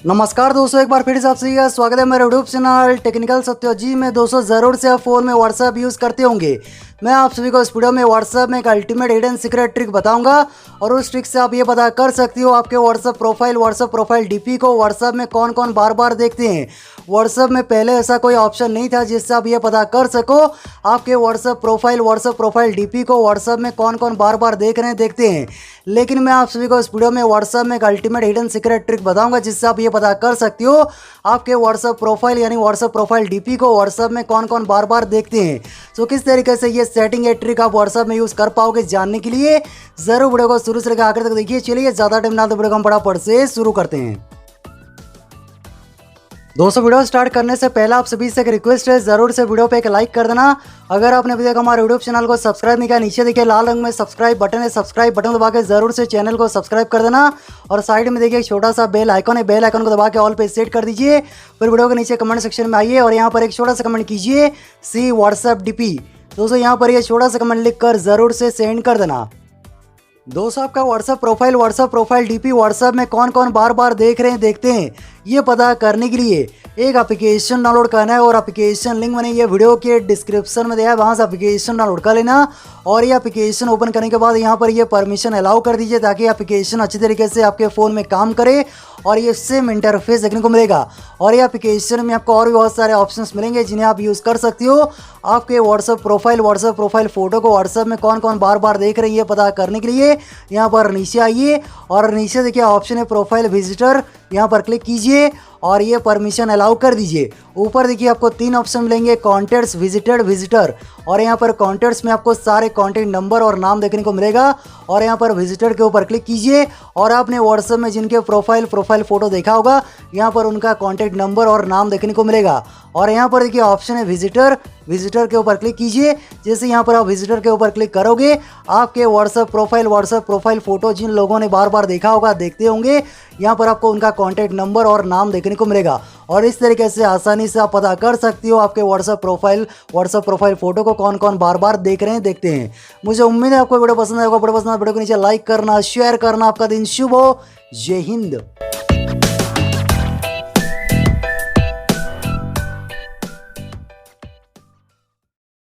नमस्कार दोस्तों, एक बार फिर से आप सभी का स्वागत है मेरे यूट्यूब चैनल टेक्निकल सत्याजी में। दोस्तों ज़रूर से आप फ़ोन में व्हाट्सएप यूज़ करते होंगे। मैं आप सभी को इस वीडियो में व्हाट्सएप में एक अल्टीमेट हिडन सीक्रेट ट्रिक बताऊंगा और उस ट्रिक से आप ये पता कर सकती हो आपके व्हाट्सएप प्रोफाइल डीपी को व्हाट्सएप में कौन कौन बार बार देखते हैं। व्हाट्सएप में पहले ऐसा कोई ऑप्शन नहीं था जिससे आप ये पता कर सको आपके व्हाट्सएप प्रोफाइल डीपी को व्हाट्सएप में कौन कौन बार बार देख रहे हैं देखते हैं। लेकिन मैं आप सभी को इस वीडियो में व्हाट्सएप में एक अल्टीमेट हिडन सीक्रेट ट्रिक बताऊंगा जिससे आप ये पता कर सकती हो आपके व्हाट्सएप प्रोफाइल यानी व्हाट्सएप प्रोफाइल डीपी को व्हाट्सएप में कौन कौन बार बार देखते हैं। तो किस तरीके से ये सेटिंग या ट्रिक आप व्हाट्सएप में यूज़ कर पाओगे जानने के लिए ज़रूर वीडियो को शुरू से लेकर आखिर तक देखिए। चलिए ज़्यादा टाइम ना तो वीडियो को हम फटाफट से शुरू करते हैं। दोस्तों वीडियो स्टार्ट करने से पहले आप सभी से एक रिक्वेस्ट है, ज़रूर से वीडियो पे एक लाइक कर देना। अगर आपने अभी तक हमारे यूट्यूब चैनल को सब्सक्राइब नहीं किया, नीचे देखिए लाल रंग में सब्सक्राइब बटन है, सब्सक्राइब बटन दबा के ज़रूर से चैनल को सब्सक्राइब कर देना। और साइड में देखिए एक छोटा सा बेल आइकन है, बेल आइकन को दबा के ऑल पे सेट कर दीजिए। फिर वीडियो के नीचे कमेंट सेक्शन में आइए और यहाँ पर एक छोटा सा कमेंट कीजिए सी व्हाट्सएप डीपी। दोस्तों यहाँ पर ये छोटा सा कमेंट लिख कर ज़रूर से सेंड कर देना। दोस्तों आपका व्हाट्सएप प्रोफाइल डीपी व्हाट्सएप में कौन कौन बार बार देख रहे हैं देखते हैं ये पता करने के लिए एक एप्लीकेशन डाउनलोड करना है और एप्लीकेशन लिंक मैंने ये वीडियो के डिस्क्रिप्शन में दिया है, वहाँ से एप्लीकेशन डाउनलोड कर लेना। और ये एप्लीकेशन ओपन करने के बाद यहाँ पर ये परमिशन अलाउ कर दीजिए ताकि एप्लीकेशन अच्छी तरीके से आपके फ़ोन में काम करे और ये सेम इंटरफेस देखने को मिलेगा। और ये एप्लीकेशन में आपको और भी बहुत सारे ऑप्शंस मिलेंगे जिन्हें आप यूज़ कर सकती हो आपके व्हाट्सएप प्रोफाइल फ़ोटो को व्हाट्सएप में कौन कौन बार बार देख रहे हैं ये पता करने के लिए। यहाँ पर नीचे आइए और नीचे देखिए ऑप्शन है प्रोफाइल विजिटर, यहाँ पर क्लिक कीजिए और ये परमिशन अलाउ कर दीजिए। ऊपर देखिए आपको 3 ऑप्शन मिलेंगे, कॉन्टैक्ट्स, विजिटर। और यहाँ पर कॉन्टैक्ट्स में आपको सारे कॉन्टैक्ट नंबर और नाम देखने को मिलेगा। और यहाँ पर विजिटर के ऊपर क्लिक कीजिए और आपने व्हाट्सएप में जिनके प्रोफाइल फ़ोटो देखा होगा यहाँ पर उनका कॉन्टैक्ट नंबर और नाम देखने को मिलेगा। और यहाँ पर देखिए ऑप्शन है विजिटर के ऊपर क्लिक कीजिए। जैसे यहाँ पर आप विजिटर के ऊपर क्लिक करोगे आपके व्हाट्सएप प्रोफाइल फ़ोटो जिन लोगों ने बार बार देखा होगा देखते होंगे यहाँ पर आपको उनका कॉन्टैक्ट नंबर और नाम देखने को मिलेगा। और इस तरीके से आसानी से आप पता कर सकती हो आपके व्हाट्सएप प्रोफाइल फ़ोटो को कौन कौन बार बार देख रहे हैं देखते हैं। मुझे उम्मीद है आपको वीडियो पसंद आएगा। वीडियो पसंद वीडियो को नीचे लाइक करना, शेयर करना। आपका दिन शुभ हो। जय हिंद।